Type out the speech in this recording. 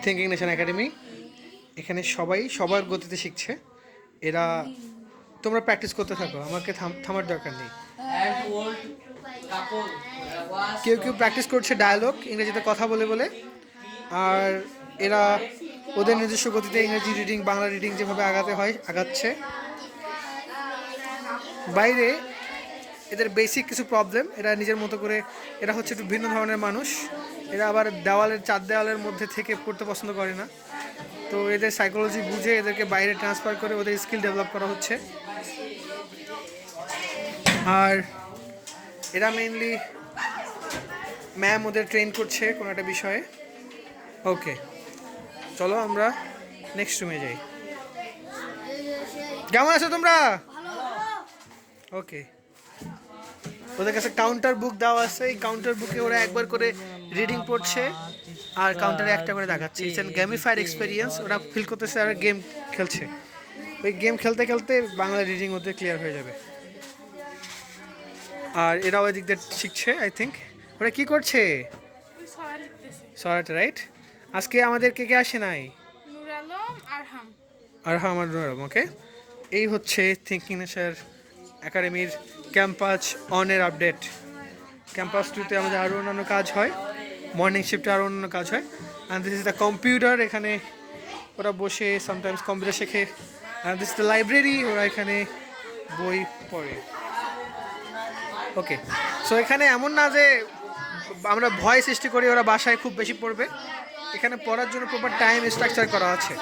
Thinking nation academy. এখানে সবাই সবার গতিতে শিখছে। এরা তোমরা প্র্যাকটিস করতে থাকো, আমাকে থামার দরকার নেই। কেউ কেউ প্র্যাকটিস করছে ডায়ালগ, ইংরেজিতে কথা বলে বলে। আর এরা ওদের নিজস্ব গতিতে ইংরেজি রিডিং, বাংলা রিডিং যেভাবে আগাতে হয় আগাচ্ছে। বাইরে এদের বেসিক কিছু প্রবলেম, এরা নিজের মতো করে, এরা হচ্ছে একটু ভিন্ন ধরনের মানুষ। এরা আবার চার দেওয়ালের মধ্যে থেকে পড়তে পছন্দ করে না। তো এদের সাইকোলজি বুঝে এদেরকে বাইরে ট্রান্সফার করে ওদের স্কিল ডেভেলপ করা হচ্ছে। আর এরা মেইনলি ম্যাম ওদের ট্রেন করছে কোনো একটা বিষয়ে। ওকে, চলো আমরা নেক্সট রুমে যাই। কেমন আছো তোমরা? ওকে, ওদের কাছে কাউন্টার বুক দেওয়া আছে। এই কাউন্টার বুকে ওরা একবার করে রিডিং পড়ছে আর কাউন্টারে একটা করে দেখাচ্ছে। It's an gamified experience. ওরা ফিল করতেছে আর গেম খেলছে। ওই গেম খেলতে খেলতে বাংলা রিডিং ওদের ক্লিয়ার হয়ে যাবে। আর এরাও ওই দিক দিয়ে শিখছে আই থিঙ্ক। ওরা কি করছে? সরাটা, রাইট? আজকে আমাদের কে কে আসে নাই? নূর আলম, আরহাম আর নূর আলম। ওকে, এই হচ্ছে থিঙ্কিং নেশন একাডেমির ক্যাম্পাস অনের আপডেট। ক্যাম্পাস 2-তে আমাদের আরও অন্যান্য কাজ হয়, মর্নিং শিফটে আরও অন্যান্য কাজ হয়। And this is the computer. এখানে ওরা বসে সামটাইমস কম্পিউটার শেখে। And this is the library, ওরা এখানে বই পড়ে। ওকে, সো এখানে এমন না যে আমরা ভয় সৃষ্টি করি ওরা বাসায় খুব বেশি পড়বে। এখানে পড়ার জন্য প্রপার টাইম স্ট্রাকচার করা আছে।